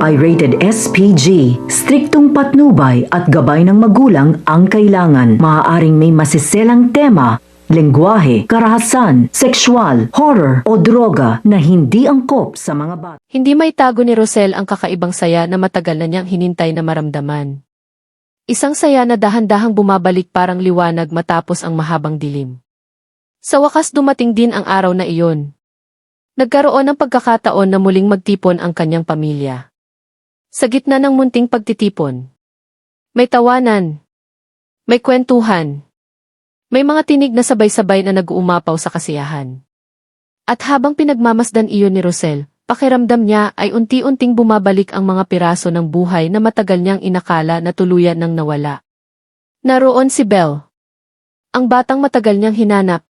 ay rated SPG. Striktong patnubay at gabay ng magulang ang kailangan. Maaaring may masiselang tema, lengguwahe, karahasan, sexual, horror o droga na hindi angkop sa mga bata. Hindi maitago ni Rosel ang kakaibang saya na matagal na niyang hinintay na maramdaman. Isang saya na dahan-dahang bumabalik parang liwanag matapos ang mahabang dilim. Sa wakas dumating din ang araw na iyon. Nagkaroon ng pagkakataon na muling magtipon ang kanyang pamilya. Sa gitna ng munting pagtitipon, may tawanan, may kwentuhan, may mga tinig na sabay-sabay na nag-uumapaw sa kasiyahan. At habang pinagmamasdan iyon ni Rosel, pakiramdam niya ay unti-unting bumabalik ang mga piraso ng buhay na matagal niyang inakala na tuluyan nang nawala. Naroon si Belle, ang batang matagal niyang hinanap.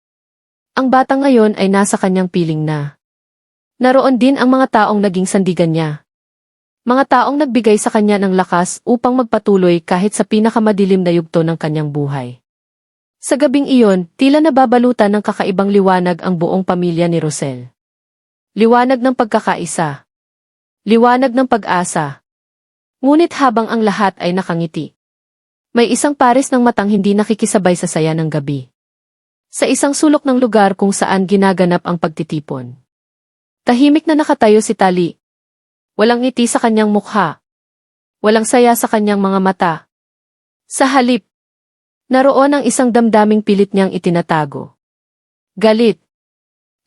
Ang batang ngayon ay nasa kanyang piling na. Naroon din ang mga taong naging sandigan niya. Mga taong nagbigay sa kanya ng lakas upang magpatuloy kahit sa pinakamadilim na yugto ng kanyang buhay. Sa gabing iyon, tila nababalutan ng kakaibang liwanag ang buong pamilya ni Rosel. Liwanag ng pagkakaisa. Liwanag ng pag-asa. Ngunit habang ang lahat ay nakangiti, may isang pares ng matang hindi nakikisabay sa saya ng gabi. Sa isang sulok ng lugar kung saan ginaganap ang pagtitipon. Tahimik na nakatayo si Tali. Walang ngiti sa kanyang mukha. Walang saya sa kanyang mga mata. Sa halip, naroon ang isang damdaming pilit niyang itinatago. Galit.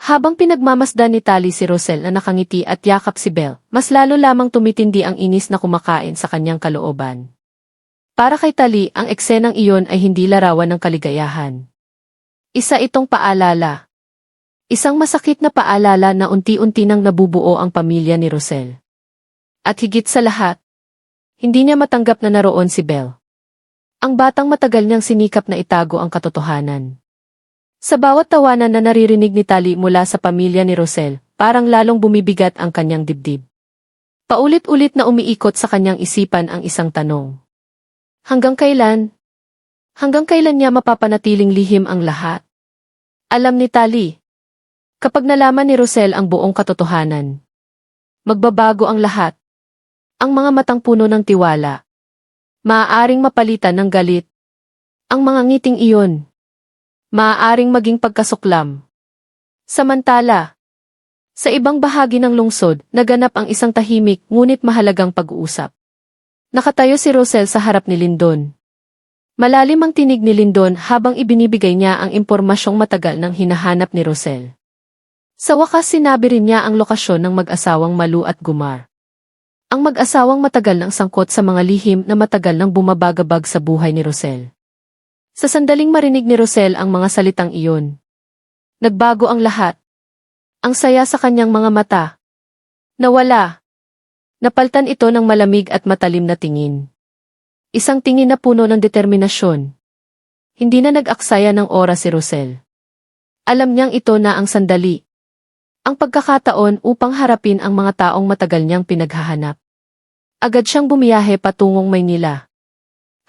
Habang pinagmamasdan ni Tali si Rosel na nakangiti at yakap si Belle, mas lalo lamang tumitindi ang inis na kumakain sa kanyang kalooban. Para kay Tali, ang eksenang iyon ay hindi larawan ng kaligayahan. Isa itong paalala. Isang masakit na paalala na unti-unti nang nabubuo ang pamilya ni Rosel. At higit sa lahat, hindi niya matanggap na naroon si Belle. Ang batang matagal niyang sinikap na itago ang katotohanan. Sa bawat tawanan na naririnig ni Tali mula sa pamilya ni Rosel, parang lalong bumibigat ang kanyang dibdib. Paulit-ulit na umiikot sa kanyang isipan ang isang tanong. Hanggang kailan? Hanggang kailan niya mapapanatiling lihim ang lahat? Alam ni Tali, kapag nalaman ni Rosel ang buong katotohanan, magbabago ang lahat. Ang mga matang puno ng tiwala, maaaring mapalitan ng galit. Ang mga ngiting iyon, maaaring maging pagkasuklam. Samantala, sa ibang bahagi ng lungsod, naganap ang isang tahimik ngunit mahalagang pag-uusap. Nakatayo si Rosel sa harap ni Lindon. Malalim ang tinig ni Lindon habang ibinibigay niya ang impormasyong matagal nang hinahanap ni Rosel. Sa wakas sinabi rin niya ang lokasyon ng mag-asawang Malu at Gumar. Ang mag-asawang matagal nang sangkot sa mga lihim na matagal nang bumabagabag sa buhay ni Rosel. Sa sandaling marinig ni Rosel ang mga salitang iyon, nagbago ang lahat. Ang saya sa kanyang mga mata. Nawala. Napaltan ito ng malamig at matalim na tingin. Isang tingin na puno ng determinasyon. Hindi na nag-aksaya ng oras si Rosel. Alam niyang ito na ang sandali. Ang pagkakataon upang harapin ang mga taong matagal niyang pinaghahanap. Agad siyang bumiyahe patungong Maynila.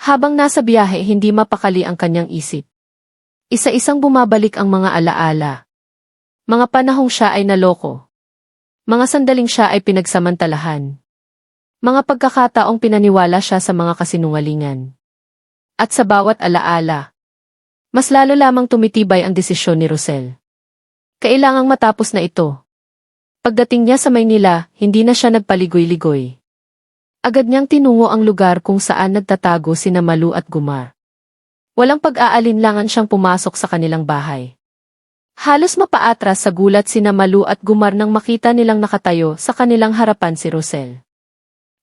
Habang nasa biyahe hindi mapakali ang kanyang isip. Isa-isang bumabalik ang mga alaala. Mga panahong siya ay naloko. Mga sandaling siya ay pinagsamantalahan. Mga pagkakataong pinaniwala siya sa mga kasinungalingan. At sa bawat alaala, mas lalo lamang tumitibay ang desisyon ni Rosel. Kailangang matapos na ito. Pagdating niya sa Maynila, hindi na siya nagpaligoy-ligoy. Agad niyang tinungo ang lugar kung saan nagtatago sina Malu at Gumar. Walang pag-aalinlangan siyang pumasok sa kanilang bahay. Halos mapaatras sa gulat sina Malu at Gumar nang makita nilang nakatayo sa kanilang harapan si Rosel.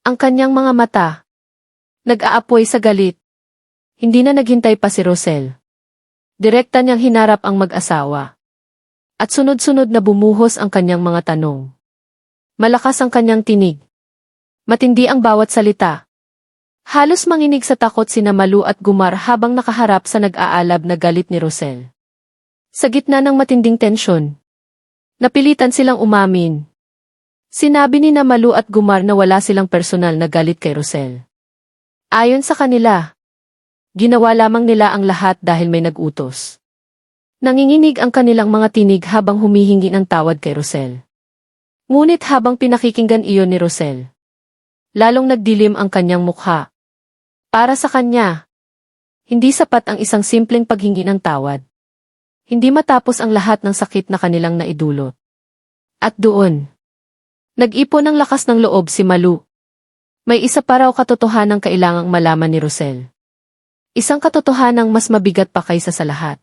Ang kanyang mga mata, nag-aapoy sa galit. Hindi na naghintay pa si Rosel. Direkta niyang hinarap ang mag-asawa. At sunod-sunod na bumuhos ang kanyang mga tanong. Malakas ang kanyang tinig. Matindi ang bawat salita. Halos manginig sa takot sina Malu at Gumar habang nakaharap sa nag-aalab na galit ni Rosel. Sa gitna ng matinding tensyon, napilitan silang umamin. Sinabi ni Malu at Gumar na wala silang personal na galit kay Rosel. Ayon sa kanila, ginawa lamang nila ang lahat dahil may nag-utos. Nanginginig ang kanilang mga tinig habang humihingi ng tawad kay Rosel. Ngunit habang pinakikinggan iyon ni Rosel, lalong nagdilim ang kanyang mukha. Para sa kanya, hindi sapat ang isang simpleng paghingi ng tawad. Hindi matapos ang lahat ng sakit na kanilang naidulot. At doon, nag-ipon ng lakas ng loob si Malu. May isa pa raw katotohanang kailangang malaman ni Rosel. Isang katotohanang mas mabigat pa kaysa sa lahat.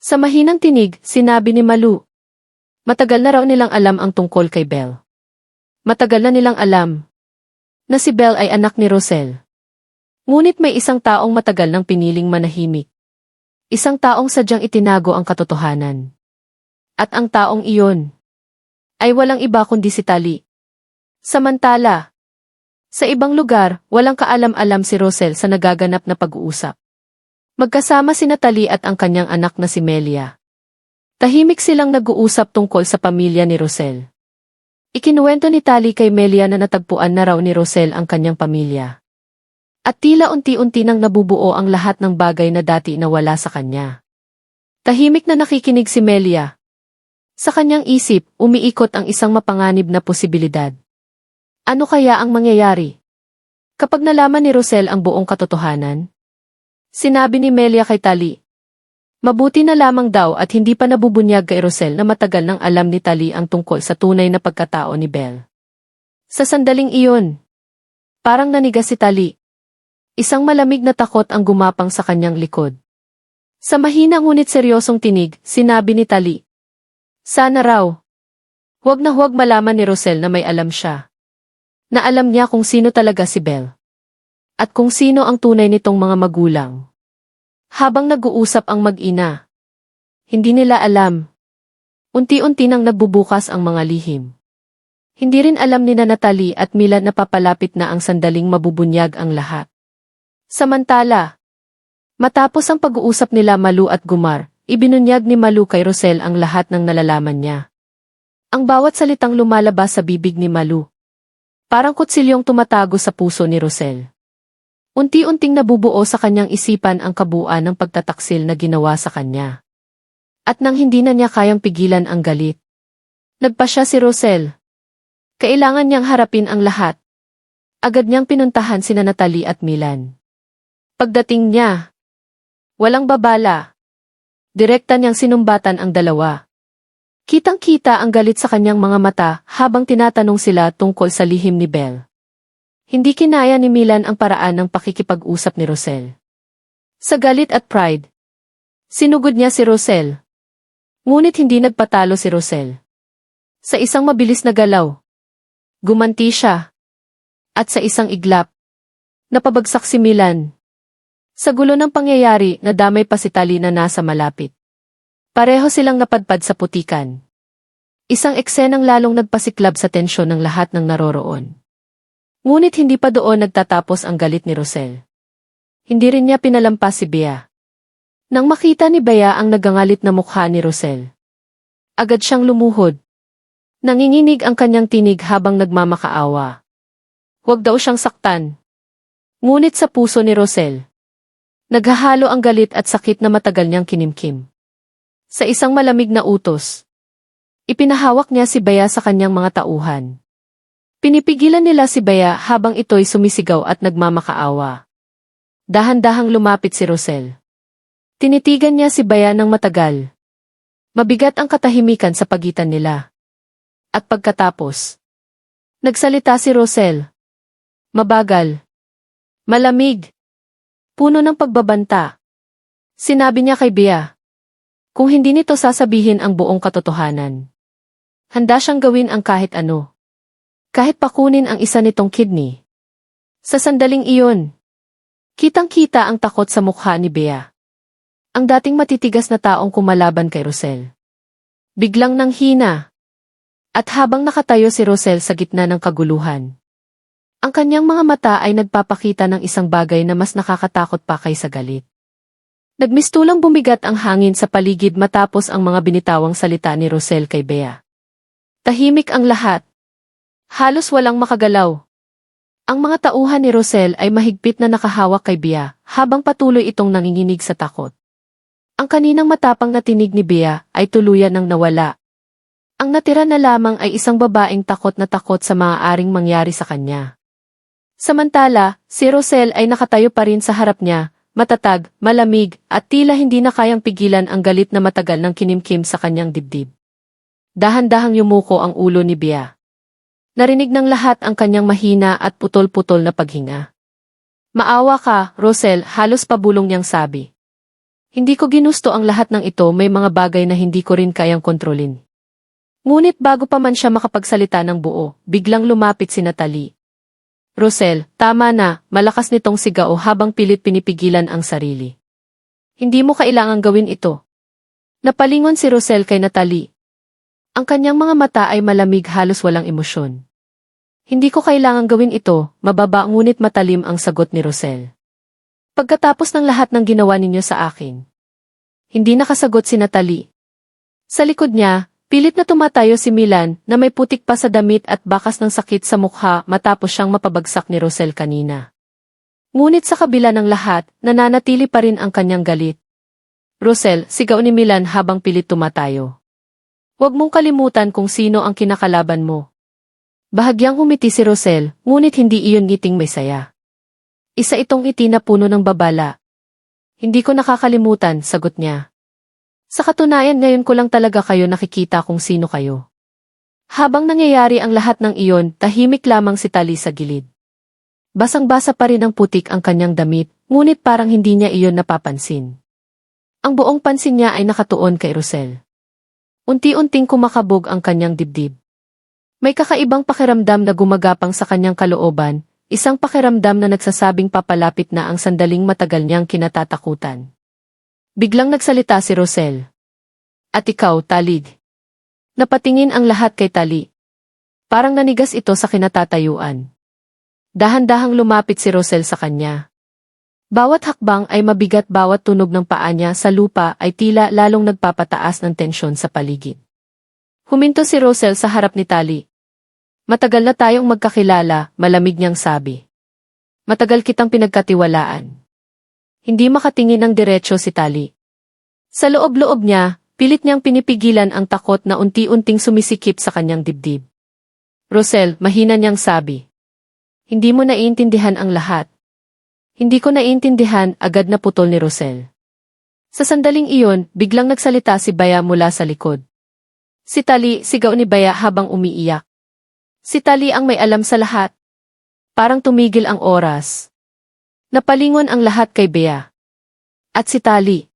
Sa mahinang tinig, sinabi ni Malu. Matagal na raw nilang alam ang tungkol kay Belle. Matagal na nilang alam na si Belle ay anak ni Rosel. Ngunit may isang taong matagal nang piniling manahimik. Isang taong sadyang itinago ang katotohanan. At ang taong iyon ay walang iba kundi si Tali. Samantala, sa ibang lugar, walang kaalam-alam si Rosel sa nagaganap na pag-uusap. Magkasama si Tali at ang kanyang anak na si Melia. Tahimik silang nag-uusap tungkol sa pamilya ni Rosel. Ikinuwento ni Tali kay Melia na natagpuan na raw ni Rosel ang kanyang pamilya. At tila unti-unti nang nabubuo ang lahat ng bagay na dati nawala sa kanya. Tahimik na nakikinig si Melia. Sa kanyang isip, umiikot ang isang mapanganib na posibilidad. Ano kaya ang mangyayari kapag nalaman ni Rosel ang buong katotohanan? Sinabi ni Melia kay Tali. Mabuti na lamang daw at hindi pa nabubunyag kay Rosel na matagal nang alam ni Tali ang tungkol sa tunay na pagkatao ni Belle. Sa sandaling iyon, parang nanigas si Tali. Isang malamig na takot ang gumapang sa kanyang likod. Sa mahina ngunit seryosong tinig, sinabi ni Tali. Sana raw. Huwag na huwag malaman ni Rosel na may alam siya. Na alam niya kung sino talaga si Belle. At kung sino ang tunay nitong mga magulang. Habang nag-uusap ang mag-ina, hindi nila alam. Unti-unti nang nagbubukas ang mga lihim. Hindi rin alam ni Natalie at Mila na papalapit na ang sandaling mabubunyag ang lahat. Samantala, matapos ang pag-uusap nila Malu at Gumar, ibinunyag ni Malu kay Rosel ang lahat ng nalalaman niya. Ang bawat salitang lumalabas sa bibig ni Malu. Parang kutsilyong tumatago sa puso ni Rosel. Unti-unting nabubuo sa kanyang isipan ang kabuuan ng pagtataksil na ginawa sa kanya. At nang hindi na niya kayang pigilan ang galit, nagpasya si Rosel. Kailangan niyang harapin ang lahat. Agad niyang pinuntahan sina Natalie at Milan. Pagdating niya, walang babala. Direkta niyang sinumbatan ang dalawa. Kitang-kita ang galit sa kanyang mga mata habang tinatanong sila tungkol sa lihim ni Belle. Hindi kinaya ni Milan ang paraan ng pakikipag-usap ni Rosel. Sa galit at pride, sinugod niya si Rosel. Ngunit hindi nagpatalo si Rosel. Sa isang mabilis na galaw, gumanti siya. At sa isang iglap, napabagsak si Milan. Sa gulo ng pangyayari, nadamay pa si Tali na nasa malapit. Pareho silang napadpad sa putikan. Isang eksenang lalong nagpasiklab sa tensyon ng lahat ng naroroon. Ngunit hindi pa doon nagtatapos ang galit ni Rosel. Hindi rin niya pinalampas si Bea. Nang makita ni Bea ang nagangalit na mukha ni Rosel, agad siyang lumuhod. Nanginginig ang kanyang tinig habang nagmamakaawa. Huwag daw siyang saktan. Ngunit sa puso ni Rosel, naghahalo ang galit at sakit na matagal niyang kinimkim. Sa isang malamig na utos, ipinahawak niya si Bea sa kanyang mga tauhan. Pinipigilan nila si Bea habang ito'y sumisigaw at nagmamakaawa. Dahan-dahang lumapit si Rosel. Tinitigan niya si Bea ng matagal. Mabigat ang katahimikan sa pagitan nila. At pagkatapos, nagsalita si Rosel. Mabagal. Malamig. Puno ng pagbabanta. Sinabi niya kay Bea, kung hindi nito sasabihin ang buong katotohanan, handa siyang gawin ang kahit ano. Kahit pakunin ang isa nitong kidney. Sa sandaling iyon, kitang-kita ang takot sa mukha ni Bea. Ang dating matitigas na taong kumalaban kay Rosel. Biglang nanghina. At habang nakatayo si Rosel sa gitna ng kaguluhan, ang kanyang mga mata ay nagpapakita ng isang bagay na mas nakakatakot pa kaysa galit. Nagmistulang bumigat ang hangin sa paligid matapos ang mga binitawang salita ni Rosel kay Bea. Tahimik ang lahat. Halos walang makagalaw. Ang mga tauhan ni Rosel ay mahigpit na nakahawak kay Bea habang patuloy itong nanginginig sa takot. Ang kaninang matapang na tinig ni Bea ay tuluyan ng nawala. Ang natira na lamang ay isang babaeng takot na takot sa maaaring mangyari sa kanya. Samantala, si Rosel ay nakatayo pa rin sa harap niya, matatag, malamig, at tila hindi na kayang pigilan ang galit na matagal ng kinimkim sa kanyang dibdib. Dahan-dahang yumuko ang ulo ni Bea. Narinig ng lahat ang kanyang mahina at putol-putol na paghinga. Maawa ka, Rosel, halos pabulong niyang sabi. Hindi ko ginusto ang lahat ng ito, may mga bagay na hindi ko rin kayang kontrolin. Ngunit bago pa man siya makapagsalita ng buo, biglang lumapit si Natalie. Rosel, tama na, malakas nitong sigaw habang pilit pinipigilan ang sarili. Hindi mo kailangang gawin ito. Napalingon si Rosel kay Natalie. Ang kanyang mga mata ay malamig, halos walang emosyon. Hindi ko kailangang gawin ito, mababa ngunit matalim ang sagot ni Rosel. Pagkatapos ng lahat ng ginawa ninyo sa akin. Hindi nakasagot si Natalie. Sa likod niya, pilit na tumatayo si Milan na may putik pa sa damit at bakas ng sakit sa mukha matapos siyang mapabagsak ni Rosel kanina. Ngunit sa kabila ng lahat, nananatili pa rin ang kanyang galit. Rosel, sigaw ni Milan habang pilit tumatayo. Huwag mong kalimutan kung sino ang kinakalaban mo. Bahagyang humiti si Rosel, ngunit hindi iyon ngiting may saya. Isa itong ngiti na puno ng babala. Hindi ko nakakalimutan, sagot niya. Sa katunayan ngayon ko lang talaga kayo nakikita kung sino kayo. Habang nangyayari ang lahat ng iyon, tahimik lamang si Tali sa gilid. Basang-basa pa rin ang putik ang kanyang damit, ngunit parang hindi niya iyon napapansin. Ang buong pansin niya ay nakatuon kay Rosel. Unti-unting kumakabog ang kanyang dibdib. May kakaibang pakiramdam na gumagapang sa kanyang kalooban, isang pakiramdam na nagsasabing papalapit na ang sandaling matagal niyang kinatatakutan. Biglang nagsalita si Rosel. At ikaw, Talig. Napatingin ang lahat kay Tali. Parang nanigas ito sa kinatatayuan. Dahan-dahang lumapit si Rosel sa kanya. Bawat hakbang ay mabigat, bawat tunog ng paa niya sa lupa ay tila lalong nagpapataas ng tensyon sa paligid. Huminto si Rosel sa harap ni Tali. Matagal na tayong magkakilala, malamig niyang sabi. Matagal kitang pinagkatiwalaan. Hindi makatingin ng diretso si Tali. Sa loob-loob niya, pilit niyang pinipigilan ang takot na unti-unting sumisikip sa kanyang dibdib. Rosel, mahina niyang sabi. Hindi mo naiintindihan ang lahat. Hindi ko naiintindihan, agad na putol ni Rosel. Sa sandaling iyon, biglang nagsalita si Bea mula sa likod. Si Tali, sigaw ni Bea habang umiiyak. Si Tali ang may alam sa lahat. Parang tumigil ang oras. Napalingon ang lahat kay Bea. At si Tali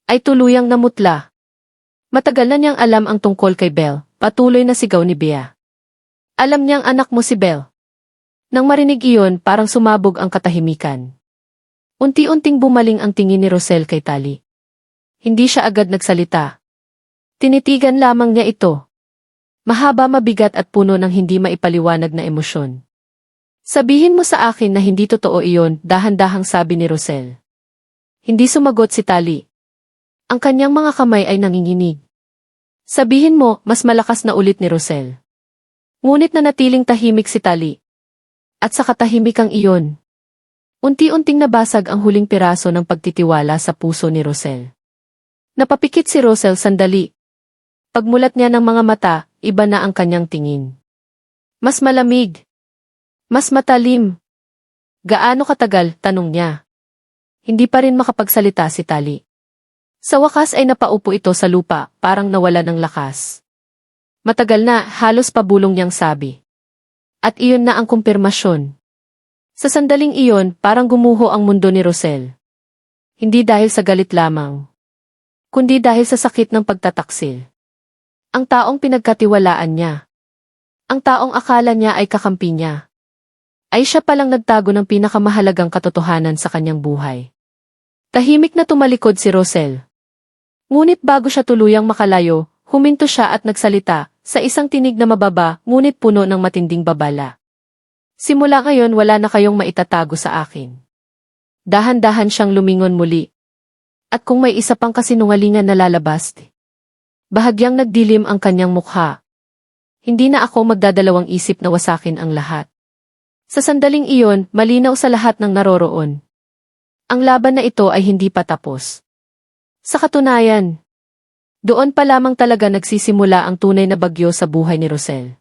ay tuluyang namutla. Matagal na niyang alam ang tungkol kay Belle, patuloy na sigaw ni Bea. Alam niyang anak mo si Belle. Nang marinig iyon, parang sumabog ang katahimikan. Unti-unting bumaling ang tingin ni Rosel kay Tali. Hindi siya agad nagsalita. Tinitigan lamang niya ito. Mahaba, mabigat at puno ng hindi maipaliwanag na emosyon. Sabihin mo sa akin na hindi totoo iyon, dahan-dahang sabi ni Rosel. Hindi sumagot si Tali. Ang kanyang mga kamay ay nanginginig. Sabihin mo, mas malakas na ulit ni Rosel. Ngunit nanatiling tahimik si Tali. At sa katahimikang iyon, unti-unting nabasag ang huling piraso ng pagtitiwala sa puso ni Rosel. Napapikit si Rosel sandali. Pagmulat niya ng mga mata, iba na ang kanyang tingin. Mas malamig. Mas matalim. Gaano katagal, tanong niya. Hindi pa rin makapagsalita si Tali. Sa wakas ay napaupo ito sa lupa, parang nawala ng lakas. Matagal na, halos pabulong niyang sabi. At iyon na ang kumpirmasyon. Sa sandaling iyon, parang gumuho ang mundo ni Rosel. Hindi dahil sa galit lamang, kundi dahil sa sakit ng pagtataksil. Ang taong pinagkatiwalaan niya, ang taong akala niya ay kakampi niya, ay siya palang nagtago ng pinakamahalagang katotohanan sa kanyang buhay. Tahimik na tumalikod si Rosel. Ngunit bago siya tuluyang makalayo, huminto siya at nagsalita, sa isang tinig na mababa, ngunit puno ng matinding babala. Simula ngayon wala na kayong maitatago sa akin. Dahan-dahan siyang lumingon muli. At kung may isa pang kasinungalingan na lalabas, bahagyang nagdilim ang kanyang mukha. Hindi na ako magdadalawang isip na wasakin ang lahat. Sa sandaling iyon, malinaw sa lahat ng naroroon. Ang laban na ito ay hindi pa tapos. Sa katunayan, doon pa lamang talaga nagsisimula ang tunay na bagyo sa buhay ni Rosel.